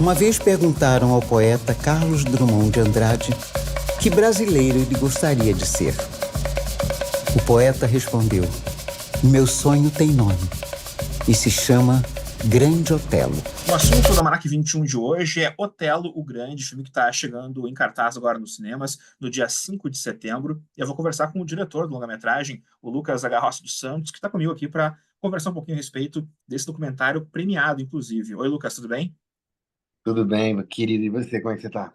Uma vez perguntaram ao poeta Carlos Drummond de Andrade que brasileiro ele gostaria de ser. O poeta respondeu: meu sonho tem nome e se chama Grande Otelo. O assunto do Almanac 21 de hoje é Otelo, o Grande, filme que está chegando em cartaz agora nos cinemas, no dia 5 de setembro. E eu vou conversar com o diretor do longa-metragem, o Lucas Agarrosse dos Santos, que está comigo aqui para conversar um pouquinho a respeito desse documentário premiado, inclusive. Oi, Lucas, tudo bem? Tudo bem, meu querido? E você, como é que você tá?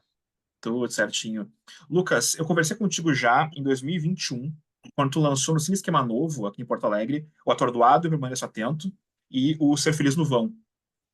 Tudo certinho. Lucas, eu conversei contigo já em 2021, quando tu lançou no Cine Esquema Novo, aqui em Porto Alegre, O Atordoado, Eu Permaneço Atento, e O Ser Feliz no Vão,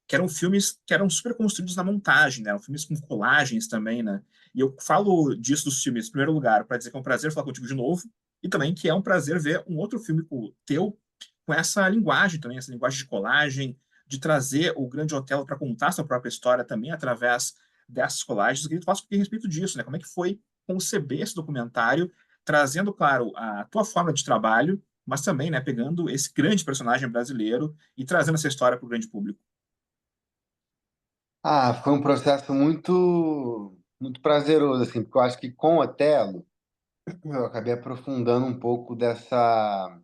que eram filmes que eram super construídos na montagem, né? Eram filmes com colagens também, né? E eu falo disso dos filmes, em primeiro lugar, para dizer que é um prazer falar contigo de novo, e também que é um prazer ver um outro filme teu com essa linguagem também, essa linguagem de colagem, de trazer o Grande Otelo para contar sua própria história também através dessas colagens. Eu queria que tu falasse um pouquinho a respeito disso, né? Como é que foi conceber esse documentário, trazendo, claro, a tua forma de trabalho, mas também, né, pegando esse grande personagem brasileiro e trazendo essa história para o grande público. Foi um processo muito prazeroso, assim, porque eu acho que com o Otelo eu acabei aprofundando um pouco dessa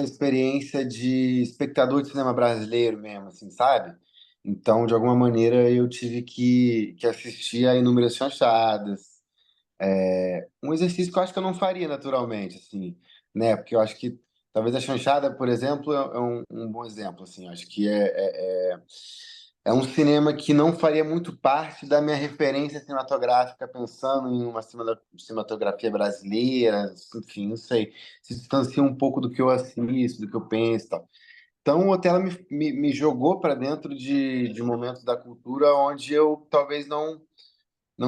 experiência de espectador de cinema brasileiro mesmo, assim, sabe? Então, de alguma maneira, eu tive que assistir a inúmeras chanchadas. Um exercício que eu acho que eu não faria naturalmente, assim, né? Porque eu acho que talvez a chanchada, por exemplo, é um bom exemplo, assim. Eu acho que é um cinema que não faria muito parte da minha referência cinematográfica, pensando em uma cinematografia brasileira, enfim, não sei. Se distancia um pouco do que eu assisto, do que eu penso e tal. Então, o Otelo me jogou para dentro de momentos da cultura onde eu talvez não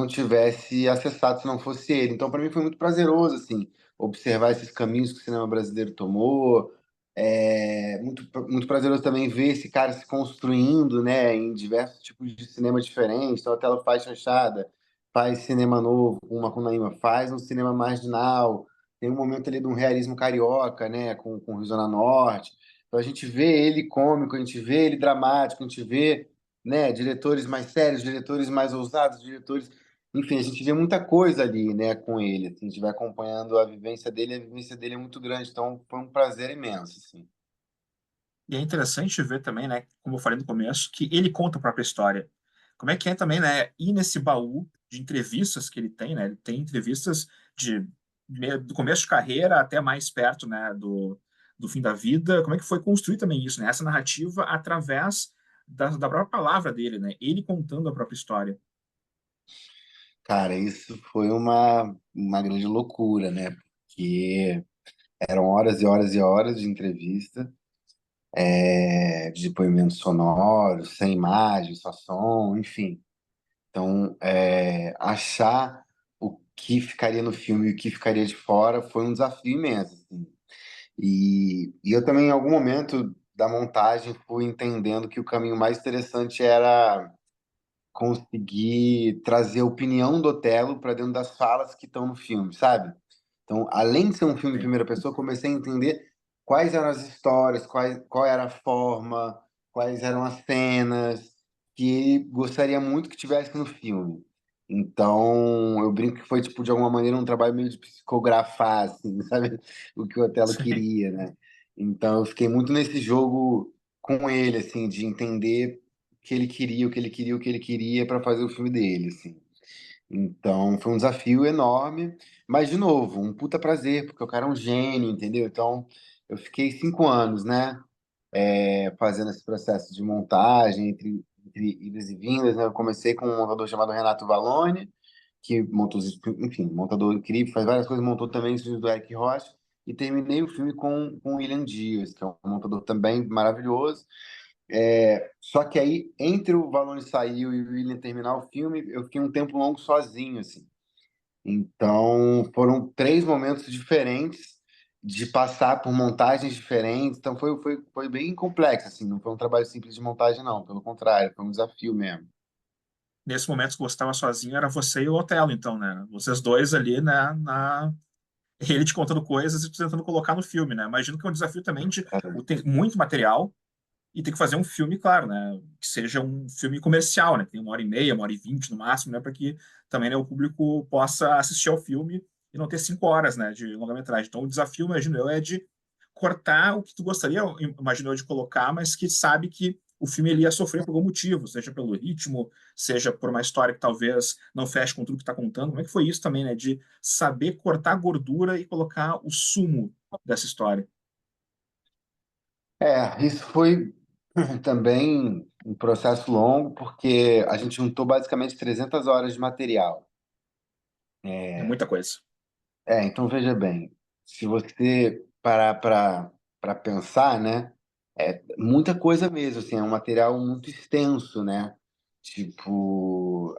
tivesse acessado se não fosse ele. Então, para mim foi muito prazeroso assim observar esses caminhos que o cinema brasileiro tomou. Muito prazeroso também ver esse cara se construindo, né, em diversos tipos de cinema diferentes. Então, até ela faz chanchada, faz cinema novo, com uma Macunaíma, faz um cinema marginal. Tem um momento ali de um realismo carioca, né, com Rio Zona Norte. Então, a gente vê ele cômico, a gente vê ele dramático, a gente vê, né, diretores mais sérios, diretores mais ousados, diretores, enfim, a gente vê muita coisa ali, né, com ele. Assim, a gente vai acompanhando a vivência dele é muito grande, então foi um prazer imenso, assim. E é interessante ver também, né, como eu falei no começo, que ele conta a própria história. Como é que é também, né, ir nesse baú de entrevistas que ele tem, né? Ele tem entrevistas do começo de carreira até mais perto, né, do fim da vida. Como é que foi construir também isso, né? Essa narrativa através da própria palavra dele, né? Ele contando a própria história. Cara, isso foi uma grande loucura, né? Porque eram horas e horas e horas de entrevista, de depoimentos sonoros, sem imagem, só som, enfim. Então, achar o que ficaria no filme e o que ficaria de fora foi um desafio imenso, assim. E eu também, em algum momento da montagem, fui entendendo que o caminho mais interessante era conseguir trazer a opinião do Otelo para dentro das falas que estão no filme, sabe? Então, além de ser um filme em Sim. primeira pessoa, eu comecei a entender quais eram as histórias, qual era a forma, quais eram as cenas que ele gostaria muito que tivesse no filme. Então, eu brinco que foi, tipo, de alguma maneira, um trabalho meio de psicografar, assim, sabe? O que o Otelo Sim. queria, né? Então, eu fiquei muito nesse jogo com ele, assim, de entender o que ele queria, o que ele queria, o que ele queria para fazer o filme dele, assim. Então, foi um desafio enorme, mas, de novo, um puta prazer, porque o cara é um gênio, entendeu? Então, eu fiquei 5 anos, né, fazendo esse processo de montagem, entre idas e vindas, né? Eu comecei com um montador chamado Renato Vallone, que montou, enfim, montador incrível, faz várias coisas, montou também o estúdio do Eric Rocha, e terminei o filme com o William Dias, que é um montador também maravilhoso. Só que aí, entre o Valone sair e o William terminar o filme, eu fiquei um tempo longo sozinho, assim. Então, foram 3 momentos diferentes de passar por montagens diferentes. Então, foi bem complexo, assim. Não foi um trabalho simples de montagem, não. Pelo contrário, foi um desafio mesmo. Nesse momento que você estava sozinho, era você e o Otelo, então, né? Vocês dois ali, né, ele te contando coisas e tu tentando colocar no filme, né? Imagino que é um desafio também de muito material, e tem que fazer um filme, claro, né, que seja um filme comercial, né, que tem 1h30, 1h20 no máximo, né, para que também, né, o público possa assistir ao filme e não ter 5 horas, né, de longa-metragem. Então, o desafio, imagino eu, é de cortar o que tu gostaria, imagino eu, de colocar, mas que sabe que o filme ele ia sofrer por algum motivo, seja pelo ritmo, seja por uma história que talvez não feche com tudo que está contando. Como é que foi isso também, né, de saber cortar a gordura e colocar o sumo dessa história? Isso foi também um processo longo, porque a gente juntou basicamente 300 horas de material. É muita coisa. Então veja bem, se você parar para pensar, né, é muita coisa mesmo, assim, é um material muito extenso, né? Tipo,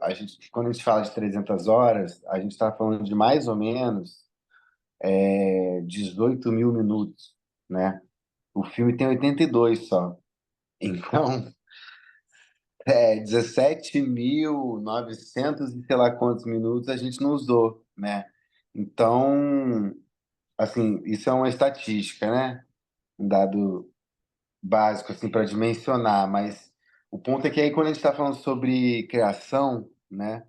quando a gente fala de 300 horas, a gente está falando de mais ou menos 18 mil minutos, né? O filme tem 82 só. Então, 17.900 e sei lá quantos minutos a gente não usou, né? Então, assim, isso é uma estatística, né? Um dado básico, assim, para dimensionar, mas o ponto é que aí quando a gente está falando sobre criação, né?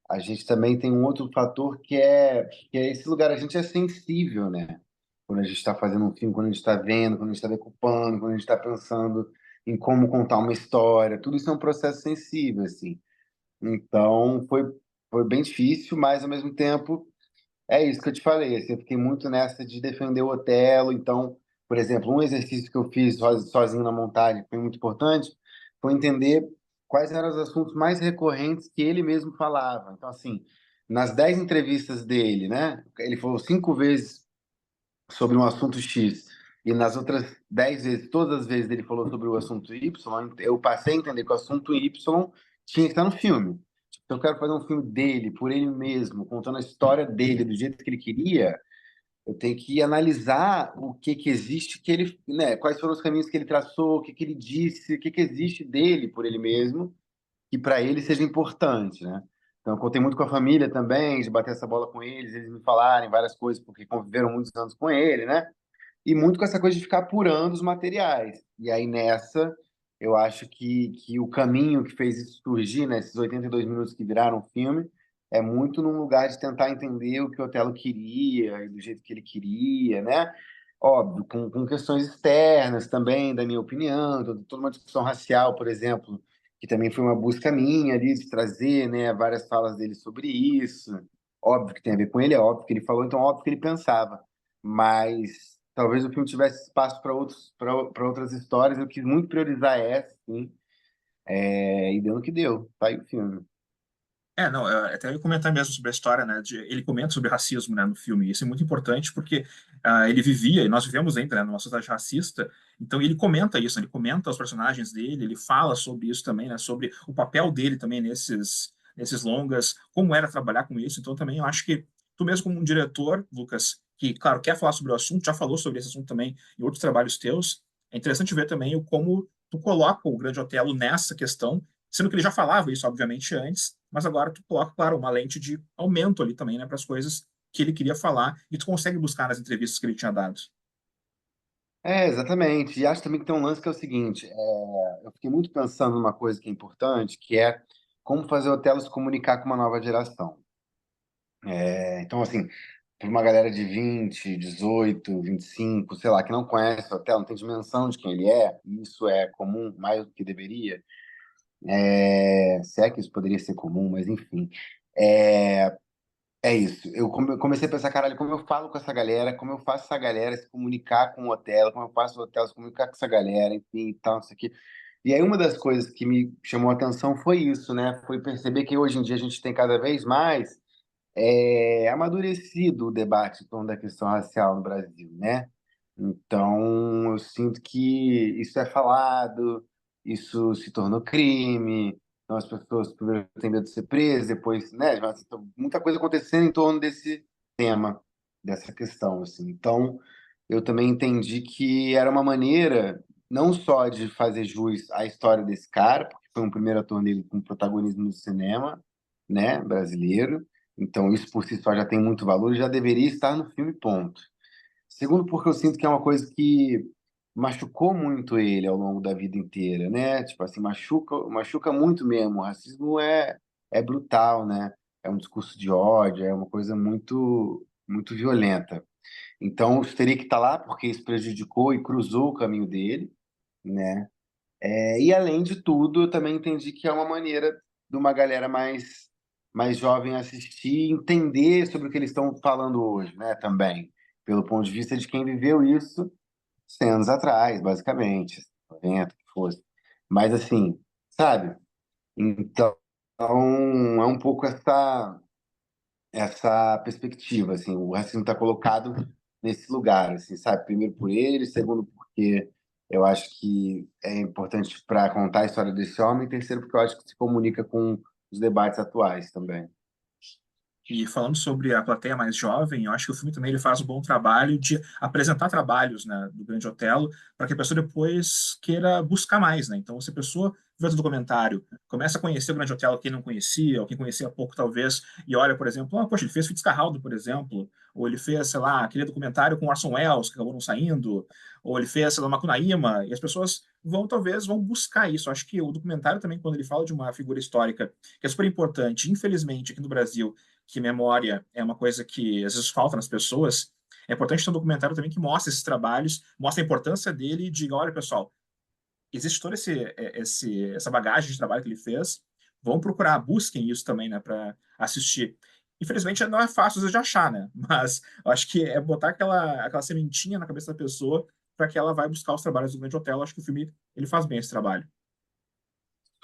A gente também tem um outro fator que é esse lugar, a gente é sensível, né? Quando a gente está fazendo um filme, quando a gente está vendo, quando a gente está decupando, quando a gente está pensando em como contar uma história, tudo isso é um processo sensível, assim. Então, foi bem difícil, mas ao mesmo tempo é isso que eu te falei. Assim, eu fiquei muito nessa de defender o Otelo. Então, por exemplo, um exercício que eu fiz sozinho na montagem, que foi muito importante, foi entender quais eram os assuntos mais recorrentes que ele mesmo falava. Então, assim, nas 10 entrevistas dele, né, ele falou 5 vezes sobre um assunto X. E nas outras 10 vezes, todas as vezes ele falou sobre o assunto Y, eu passei a entender que o assunto Y tinha que estar no filme. Se eu quero fazer um filme dele, por ele mesmo, contando a história dele, do jeito que ele queria, eu tenho que analisar o que que existe, que ele, né, quais foram os caminhos que ele traçou, o que que ele disse, o que que existe dele por ele mesmo, que para ele seja importante, né? Então, eu contei muito com a família também, de bater essa bola com eles me falarem várias coisas, porque conviveram muitos anos com ele, né? E muito com essa coisa de ficar apurando os materiais. E aí nessa, eu acho que o caminho que fez isso surgir, né, esses 82 minutos que viraram filme, é muito num lugar de tentar entender o que o Otelo queria e do jeito que ele queria, né? Óbvio, com questões externas também, da minha opinião, toda uma discussão racial, por exemplo, que também foi uma busca minha ali de trazer, né, várias falas dele sobre isso. Óbvio que tem a ver com ele, é óbvio que ele falou, então óbvio que ele pensava, mas talvez o filme tivesse espaço para outras histórias. Eu quis muito priorizar essa, sim, e deu no que deu. Tá aí o filme. Não, até eu ia comentar mesmo sobre a história, né? Ele comenta sobre racismo, né, no filme. E isso é muito importante porque ele vivia, e nós vivemos ainda, né, numa sociedade racista. Então ele comenta isso, ele comenta os personagens dele, ele fala sobre isso também, né? Sobre o papel dele também nesses longas, como era trabalhar com isso. Então também eu acho que tu mesmo como um diretor, Lucas, que, claro, quer falar sobre o assunto, já falou sobre esse assunto também em outros trabalhos teus, é interessante ver também o como tu coloca o Grande Otelo nessa questão, sendo que ele já falava isso, obviamente, antes, mas agora tu coloca, claro, uma lente de aumento ali também, né, para as coisas que ele queria falar, e tu consegue buscar nas entrevistas que ele tinha dado. Exatamente. E acho também que tem um lance que é o seguinte: eu fiquei muito pensando numa coisa que é importante, que é como fazer o Otelo se comunicar com uma nova geração. Então, assim, para uma galera de 20, 18, 25, sei lá, que não conhece o Otelo, não tem dimensão de quem ele é, e isso é comum mais do que deveria. Se é que isso poderia ser comum, mas enfim. É, é isso. Eu comecei a pensar, caralho, como eu falo com essa galera, como eu faço essa galera se comunicar com o Otelo, como eu faço o Otelo se comunicar com essa galera, enfim, e tal, isso aqui. E aí uma das coisas que me chamou a atenção foi isso, né? Foi perceber que hoje em dia a gente tem cada vez mais amadurecido o debate em torno da questão racial no Brasil, né? Então, eu sinto que isso é falado, isso se tornou crime, então as pessoas primeiro têm medo de ser presas, depois, né? Muita coisa acontecendo em torno desse tema, dessa questão, assim. Então, eu também entendi que era uma maneira não só de fazer jus à história desse cara, porque foi um primeiro ator negro com protagonismo no cinema, né, brasileiro, então isso por si só já tem muito valor e já deveria estar no filme, ponto. Segundo, porque eu sinto que é uma coisa que machucou muito ele ao longo da vida inteira, né? Tipo assim, machuca muito mesmo. O racismo é brutal, né? É um discurso de ódio, é uma coisa muito violenta. Então, o Asterix está lá porque isso prejudicou e cruzou o caminho dele, né? E além de tudo, eu também entendi que é uma maneira de uma galera mais jovem assistir e entender sobre o que eles estão falando hoje, né? Também, pelo ponto de vista de quem viveu isso 100 anos atrás, basicamente, 90, que fosse. Mas assim, sabe? Então, é um pouco essa perspectiva, assim, o racismo está colocado nesse lugar, assim, sabe? Primeiro por ele, segundo porque eu acho que é importante para contar a história desse homem, e terceiro porque eu acho que se comunica com os debates atuais também. E falando sobre a plateia mais jovem, eu acho que o filme também ele faz um bom trabalho de apresentar trabalhos, né, do Grande Otelo, para que a pessoa depois queira buscar mais, né? Então, se a pessoa vê o documentário, começa a conhecer o Grande Otelo quem não conhecia, ou quem conhecia pouco talvez, e olha, por exemplo, poxa, ele fez Fitzcarraldo, por exemplo, ou ele fez, sei lá, aquele documentário com Orson Welles, que acabou não saindo, ou ele fez, sei lá, Macunaíma, e as pessoas vão buscar isso. Eu acho que o documentário também, quando ele fala de uma figura histórica que é super importante, infelizmente, aqui no Brasil, que memória é uma coisa que às vezes falta nas pessoas, é importante ter um documentário também que mostre esses trabalhos, mostre a importância dele e diga, olha, pessoal, existe toda essa bagagem de trabalho que ele fez, vão procurar, busquem isso também, né, para assistir. Infelizmente não é fácil às vezes, de achar, né? Mas eu acho que é botar aquela sementinha na cabeça da pessoa para que ela vai buscar os trabalhos do Grande Hotel. Eu acho que o filme ele faz bem esse trabalho.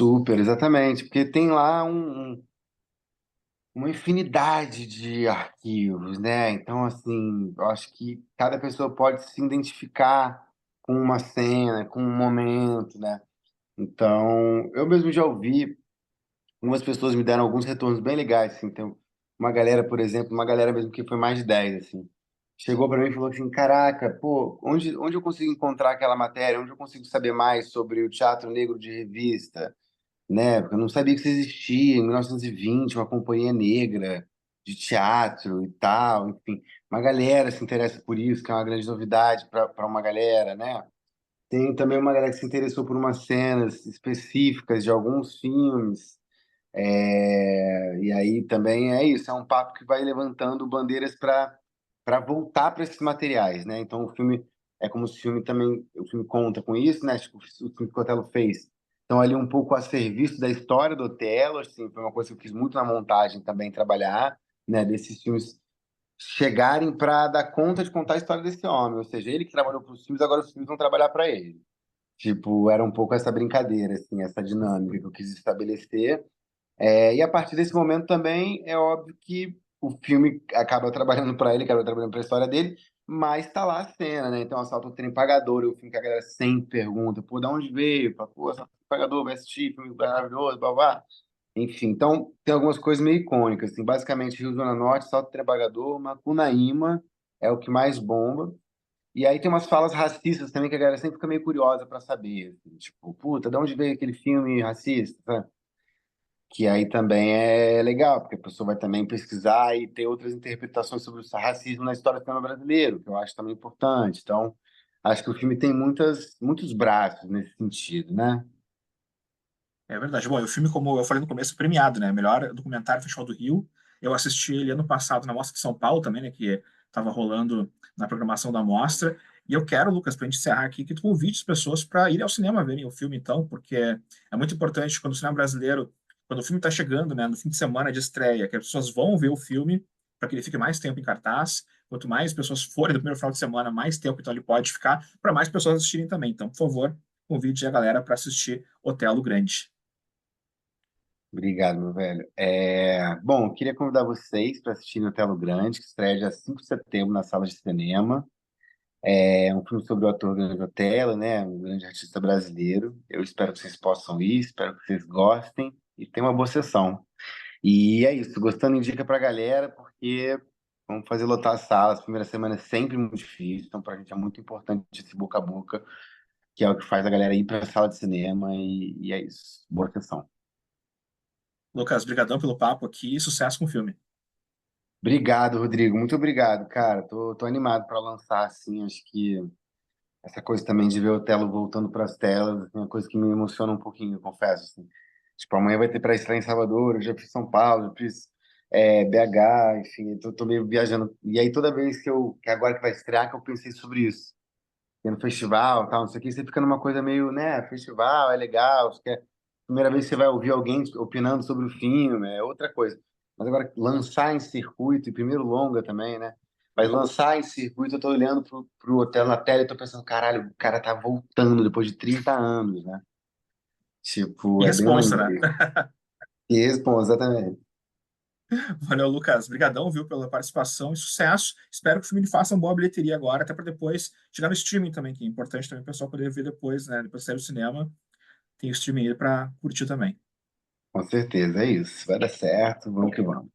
Super, exatamente, porque tem lá uma infinidade de arquivos, né? Então, assim, eu acho que cada pessoa pode se identificar com uma cena, com um momento, né? Então, eu mesmo já ouvi, algumas pessoas me deram alguns retornos bem legais, assim. Então, uma galera, por exemplo, uma galera mesmo que foi mais de 10 assim, chegou para mim e falou assim, caraca, pô, onde eu consigo encontrar aquela matéria? Onde eu consigo saber mais sobre o teatro negro de revista? Né? Porque eu não sabia que isso existia em 1920, uma companhia negra de teatro e tal, enfim. Uma galera se interessa por isso, que é uma grande novidade para uma galera, né? Tem também uma galera que se interessou por umas cenas específicas de alguns filmes. E aí também é isso, é um papo que vai levantando bandeiras para voltar para esses materiais, né? Então o filme é como se o filme conta com isso, né? Tipo, o filme que o Otelo fez. Então ali um pouco a serviço da história do Otelo, assim, foi uma coisa que eu quis muito na montagem também trabalhar, né? Desses filmes chegarem para dar conta de contar a história desse homem, ou seja, ele que trabalhou para os filmes, agora os filmes vão trabalhar para ele. Tipo, era um pouco essa brincadeira, assim, essa dinâmica que eu quis estabelecer. E a partir desse momento também é óbvio que o filme acaba trabalhando para ele, acaba trabalhando para a história dele, mas tá lá a cena, né? Então, Assalto ao Trem Pagador, é o filme que a galera sempre pergunta, pô, de onde veio? Fala, pô, Assalto ao Trem Pagador, vai assistir, filme maravilhoso, blá, blá. Enfim, então tem algumas coisas meio icônicas, assim, basicamente Rio Zona Norte, Assalto ao Trem Pagador, Macunaíma é o que mais bomba. E aí tem umas falas racistas também que a galera sempre fica meio curiosa para saber, assim, tipo, puta, de onde veio aquele filme racista, sabe? Que aí também é legal, porque a pessoa vai também pesquisar e ter outras interpretações sobre o racismo na história do cinema brasileiro, que eu acho também importante. Então, acho que o filme tem muitos braços nesse sentido, né? É verdade. Bom, o filme, como eu falei no começo, é premiado, né? Melhor documentário do Festival do Rio. Eu assisti ele ano passado na Mostra de São Paulo também, né? Que estava rolando na programação da mostra. E eu quero, Lucas, para a gente encerrar aqui, que tu convide as pessoas para ir ao cinema verem o filme, então, porque é muito importante quando o cinema brasileiro, quando o filme está chegando, né? No fim de semana de estreia, que as pessoas vão ver o filme para que ele fique mais tempo em cartaz. Quanto mais pessoas forem do primeiro final de semana, mais tempo então ele pode ficar, para mais pessoas assistirem também. Então, por favor, convide a galera para assistir Otelo Grande. Obrigado, meu velho. Bom, eu queria convidar vocês para assistir no Telo Grande, que estreia dia 5 de setembro na sala de cinema. É um filme sobre o ator Grande Otelo, né? Um grande artista brasileiro. Eu espero que vocês possam ir, espero que vocês gostem e tenham uma boa sessão. E é isso, gostando, indica pra galera, porque vamos fazer lotar as salas. Primeira semana é sempre muito difícil, então pra gente é muito importante esse boca a boca, que é o que faz a galera ir pra sala de cinema, e é isso. Boa sessão. Lucas, brigadão pelo papo aqui e sucesso com o filme. Obrigado, Rodrigo, muito obrigado, cara. Tô animado para lançar, assim, acho que essa coisa também de ver o Otelo voltando para as telas, assim, é uma coisa que me emociona um pouquinho, eu confesso, assim. Tipo, amanhã vai ter para estrear em Salvador, eu já fiz São Paulo, já fiz BH, enfim, eu tô meio viajando. E aí toda vez que agora que vai estrear, que eu pensei sobre isso. E no festival, tal, não sei o que, você fica numa coisa meio, né, festival, é legal, você quer... Primeira vez que você vai ouvir alguém opinando sobre o filme, é outra coisa. Mas agora, lançar em circuito, e primeiro longa também, né? Mas lançar em circuito, eu tô olhando pro hotel na tela e tô pensando, caralho, o cara tá voltando depois de 30 anos, né? E Tipo, é bem responsa, né? maneiro. E responde, exatamente. Valeu, Lucas. Obrigadão, viu, pela participação e sucesso. Espero que o filme faça uma boa bilheteria agora, até para depois chegar no streaming também, que é importante também o pessoal poder ver depois, né? Depois de sair do cinema, tem o streaming aí para curtir também. Com certeza, é isso. Vai dar certo, vamos que vamos.